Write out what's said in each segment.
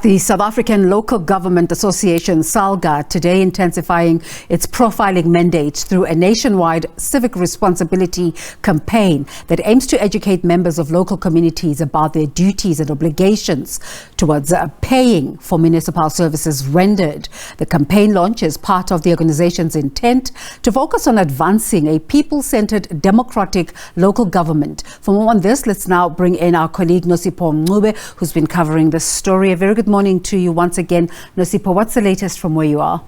The South African Local Government Association, SALGA, today intensifying its profiling mandate through a nationwide Civic Responsibility Campaign that aims to educate members of local communities about their duties and obligations towards paying for municipal services rendered. The campaign launch is part of the organization's intent to focus on advancing a people-centered democratic local government. For more on this, let's now bring in our colleague Nosipho Mncube, who's been covering this story. A very good morning to you once again. Nosipho, what's the latest from where you are?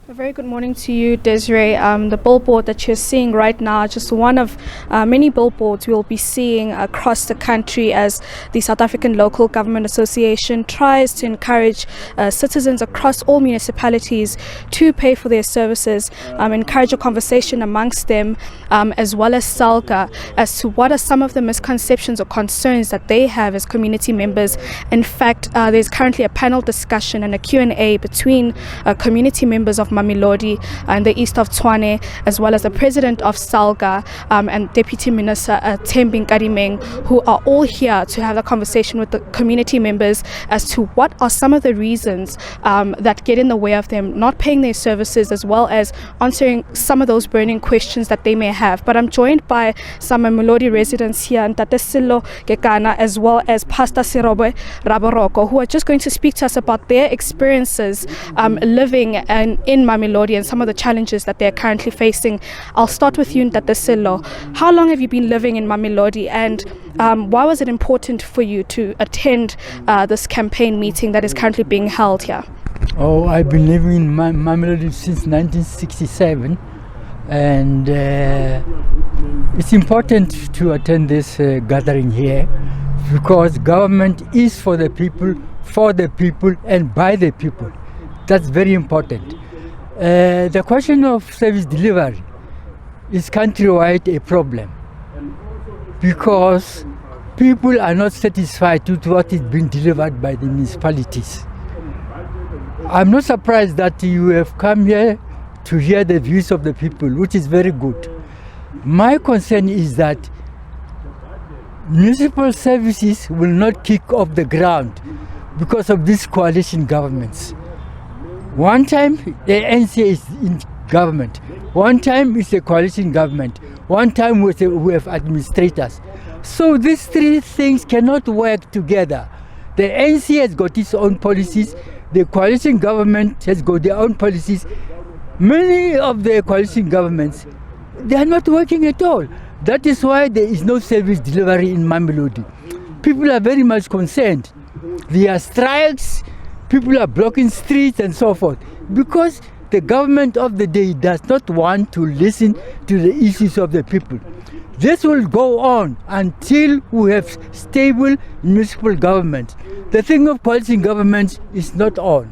A very good morning to you, Desiree. The billboard that you're seeing right now is just one of many billboards we'll be seeing across the country as the South African Local Government Association tries to encourage citizens across all municipalities to pay for their services, encourage a conversation amongst them, as well as SALGA, as to what are some of the misconceptions or concerns that they have as community members. In fact, there's currently a panel discussion and a Q&A between community members of Mamelodi and the east of Tshwane, as well as the president of SALGA and Deputy Minister Thembi Nkadimeng, who are all here to have a conversation with the community members as to what are some of the reasons that get in the way of them not paying their services, as well as answering some of those burning questions that they may have. But I'm joined by some Mamelodi residents here, Ntate Sello Gekana, as well as Pastor Sirobe Raboroko, who are just going to speak to us about their experiences living in Mamelodi and some of the challenges that they're currently facing. I'll start with you, Ntate Sello. How long have you been living in Mamelodi, and why was it important for you to attend this campaign meeting that is currently being held here? Oh, I've been living in Mamelodi since 1967, and it's important to attend this gathering here because government is for the people, and by the people. That's very important. The question of service delivery is countrywide a problem because people are not satisfied with what is being delivered by the municipalities. I'm not surprised that you have come here to hear the views of the people, which is very good. My concern is that municipal services will not kick off the ground because of these coalition governments. One time the NCA is in government, one time it's a coalition government, one time we have administrators. So these three things cannot work together. The NCA has got its own policies, the coalition government has got their own policies. Many of the coalition governments, they are not working at all. That is why there is no service delivery in Mamelodi. People are very much concerned. There are strikes, people are blocking streets and so forth because the government of the day does not want to listen to the issues of the people. This will go on until we have stable municipal government. The thing of coalition government is not on.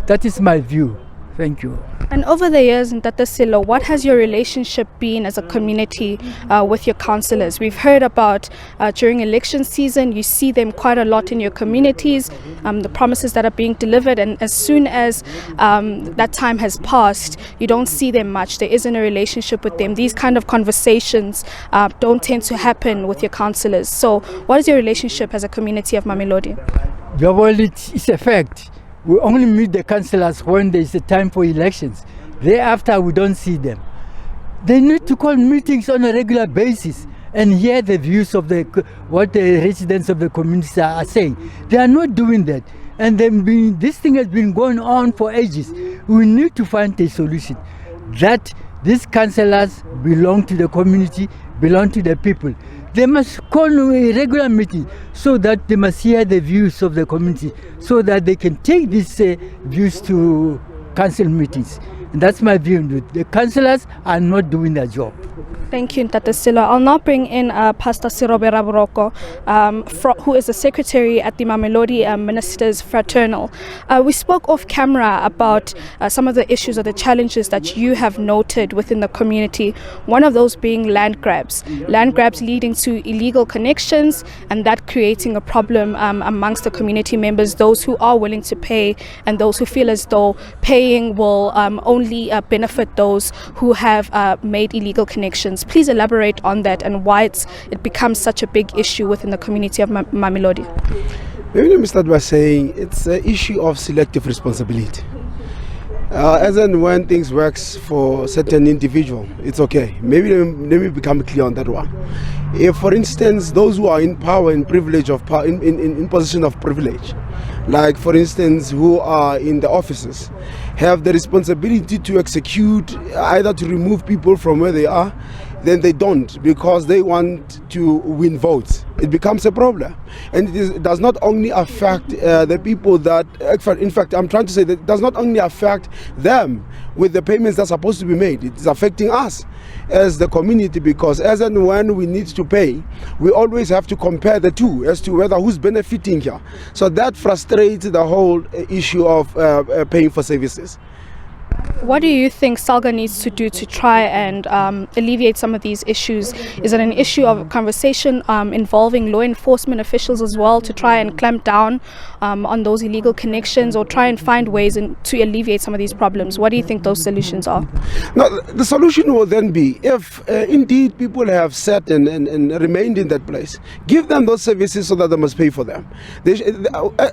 That is my view. Thank you. And over the years, Ntate Sello, what has your relationship been as a community with your councillors? We've heard about during election season, you see them quite a lot in your communities, the promises that are being delivered, and as soon as that time has passed, you don't see them much. There isn't a relationship with them. These kind of conversations don't tend to happen with your councillors. So what is your relationship as a community of Mamelodi? Well, it's a fact. We only meet the councillors when there is a time for elections. Thereafter, we don't see them. They need to call meetings on a regular basis and hear the views of what the residents of the community are saying. They are not doing that. And this thing has been going on for ages. We need to find a solution that these councillors belong to the community, belong to the people. They must call a regular meeting so that they must hear the views of the community so that they can take these views to council meetings. And that's my view. The councillors are not doing their job. Thank you, Ntate Sello. I'll now bring in Pastor Sirobe Raboroko, who is the secretary at the Mamelodi Ministers Fraternal. We spoke off camera about some of the issues or the challenges that you have noted within the community, one of those being land grabs leading to illegal connections, and that creating a problem amongst the community members, those who are willing to pay and those who feel as though paying will only benefit those who have made illegal connections. Please elaborate on that and why it becomes such a big issue within the community of Mamelodi. Maybe let me start by saying it's an issue of selective responsibility. As and when things works for certain individual, it's okay. Maybe let me become clear on that one. If, for instance, those who are in power and privilege of power, in position of privilege, like for instance, who are in the offices, have the responsibility to execute, either to remove people from where they are, then they don't, because they want to win votes. It becomes a problem. And it does not only affect the people that, in fact, I'm trying to say that it does not only affect them with the payments that's supposed to be made, it's affecting us as the community, because as and when we need to pay, we always have to compare the two as to whether who's benefiting here. So that frustrates the whole issue of paying for services. What do you think SALGA needs to do to try and alleviate some of these issues? Is it an issue of conversation involving law enforcement officials as well to try and clamp down on those illegal connections, or try and find ways to alleviate some of these problems? What do you think those solutions are? Now, the solution will then be, if indeed people have sat and remained in that place, give them those services so that they must pay for them.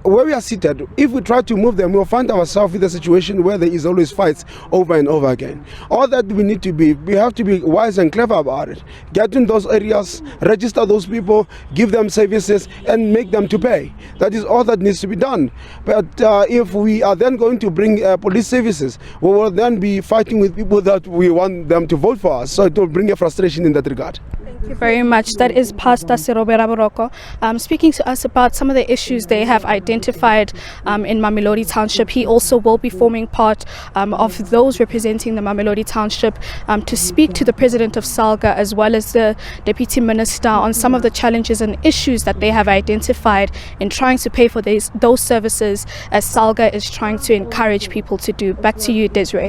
Where we are seated, if we try to move them, we'll find ourselves in a situation where there is always fights over and over again. All that we need to be, we have to be wise and clever about it. Get in those areas, register those people, give them services and make them to pay. That is all that needs to be done. But if we are then going to bring police services, we will then be fighting with people that we want them to vote for us. So it will bring a frustration in that regard. Thank you very much. That is Pastor Sirobera Boroko speaking to us about some of the issues they have identified in Mamelodi Township. He also will be forming part of those representing the Mamelodi Township to speak to the President of SALGA as well as the Deputy Minister on some of the challenges and issues that they have identified in trying to pay for those services, as SALGA is trying to encourage people to do. Back to you, Desiree.